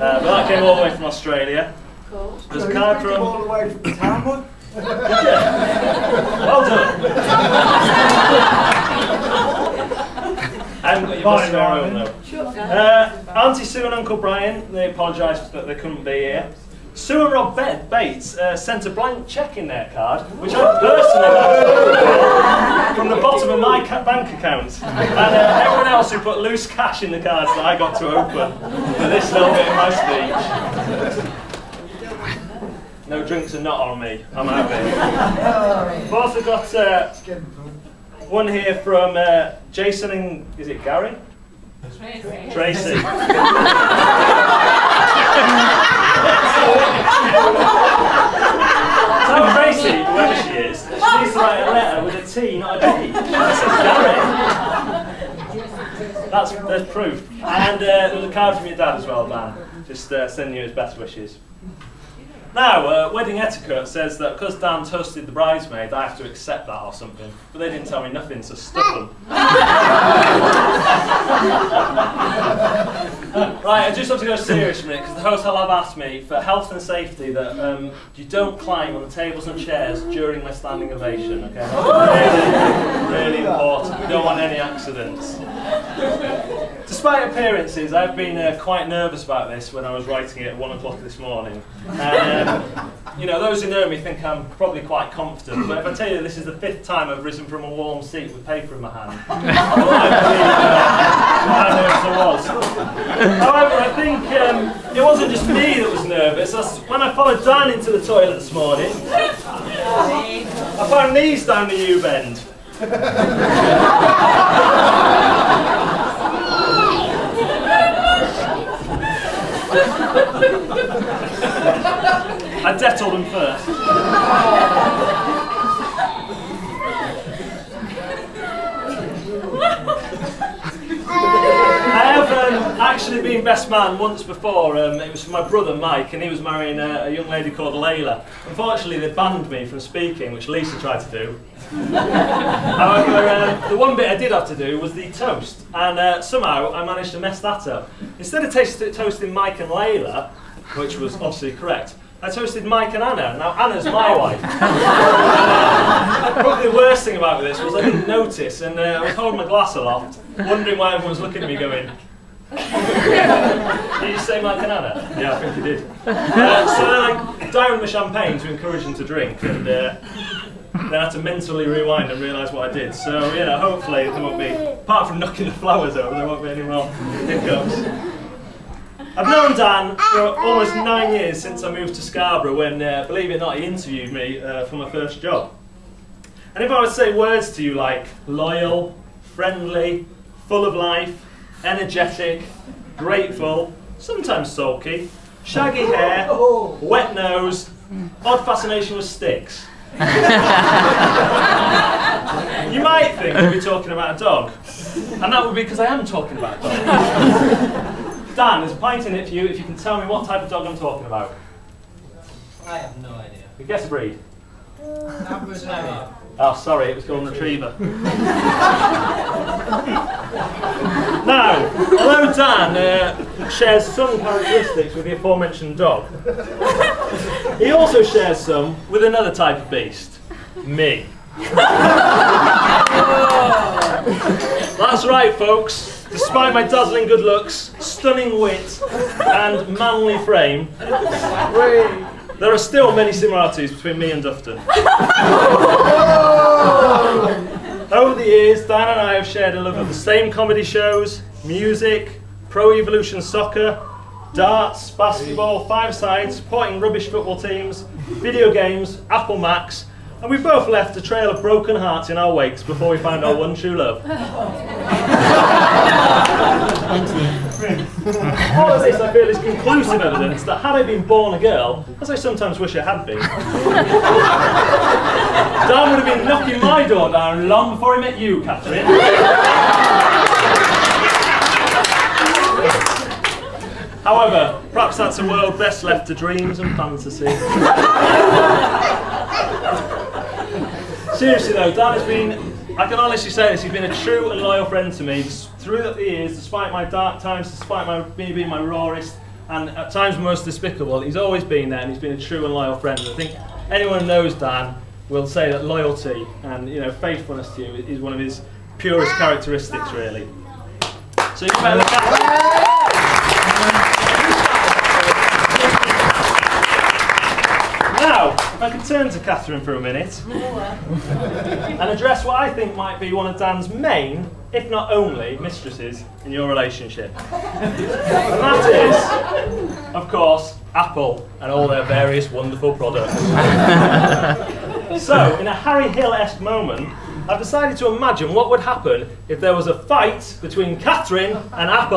But that came all the way from Australia. Cool. There's a card from... all the way from Townwood? Well done. I haven't got your bus in our own though. Auntie Sue and Uncle Brian, they apologised that they couldn't be here. Sue and Rob Bates sent a blank cheque in their card, which I personally got from the bottom of my bank account. And everyone else who put loose cash in the cards that I got to open for this little bit of my speech. No drinks are not on me. I'm out of it. We've also got one here from Jason and, is it Gary? Tracy. Tell Tracy, whoever she is, she needs to write a letter with a T, not a D. That says Gary. There's proof. And there's a card from your dad as well, Dan. Just sending you his best wishes. Now, wedding etiquette says that because Dan toasted the bridesmaid, I have to accept that or something. But they didn't tell me nothing, so stuff them. Right, I just have to go serious for a minute, because the hotel have asked me, for health and safety, that you don't climb on the tables and chairs during my standing ovation, okay? Really important. We don't want any accidents. Despite appearances, I've been quite nervous about this when I was writing it at 1 o'clock this morning. You know, those who know me think I'm probably quite confident, but if I tell you this is the 5th time I've risen from a warm seat with paper in my hand, I might believe how nervous I was. However, I think it wasn't just me that was nervous. When I followed Dan into the toilet this morning, I found these down the U-bend. I Dettol them first. I have actually been best man once before. It was for my brother Mike, and he was marrying a young lady called Layla. Unfortunately, they banned me from speaking, which Lisa tried to do. However, the one bit I did have to do was the toast, and somehow I managed to mess that up. Instead of toasting Mike and Layla, which was obviously correct, I toasted Mike and Anna. Now Anna's my wife. Probably the worst thing about this was I didn't notice, and I was holding my glass aloft, wondering why everyone was looking at me going, did you say Mike and Anna? Yeah, I think you did. So then I downed the champagne to encourage them to drink, and then I had to mentally rewind and realise what I did. So, you know, hopefully there won't be, apart from knocking the flowers over, there won't be any more hiccups. I've known Dan for almost 9 years since I moved to Scarborough when, believe it or not, he interviewed me for my first job. And if I would say words to you like loyal, friendly, full of life, energetic, grateful, sometimes sulky, shaggy hair, wet nose, odd fascination with sticks, you might think we'd be talking about a dog. And that would be because I am talking about a dog. Dan, there's a pint in it for you if you can tell me what type of dog I'm talking about. I have no idea. You guess a breed. Average Terrier. Oh, sorry, it was Golden Retriever. Now, although Dan shares some characteristics with the aforementioned dog, he also shares some with another type of beast, me. That's right, folks. Despite my dazzling good looks, stunning wit, and manly frame, there are still many similarities between me and Dufton. Over the years, Dan and I have shared a love of the same comedy shows, music, Pro Evolution Soccer, darts, basketball, five-side, supporting rubbish football teams, video games, Apple Macs, and we both left a trail of broken hearts in our wakes before we found our one true love. All of this, I feel, is conclusive evidence that had I been born a girl, as I sometimes wish I had been, Dan would have been knocking my door down long before he met you, Catherine. However, perhaps that's a world best left to dreams and fantasy. Seriously though, Dan has been, I can honestly say this, he's been a true and loyal friend to me throughout the years, despite my dark times, despite me being my rawest, and at times most despicable, he's always been there, and he's been a true and loyal friend. And I think anyone who knows Dan will say that loyalty and faithfulness to you is one of his purest characteristics, really. So you better look at Now, if I could turn to Catherine for a minute and address what I think might be one of Dan's main, if not only, mistresses in your relationship. And that is, of course, Apple and all their various wonderful products. So, in a Harry Hill-esque moment, I've decided to imagine what would happen if there was a fight between Catherine and Apple.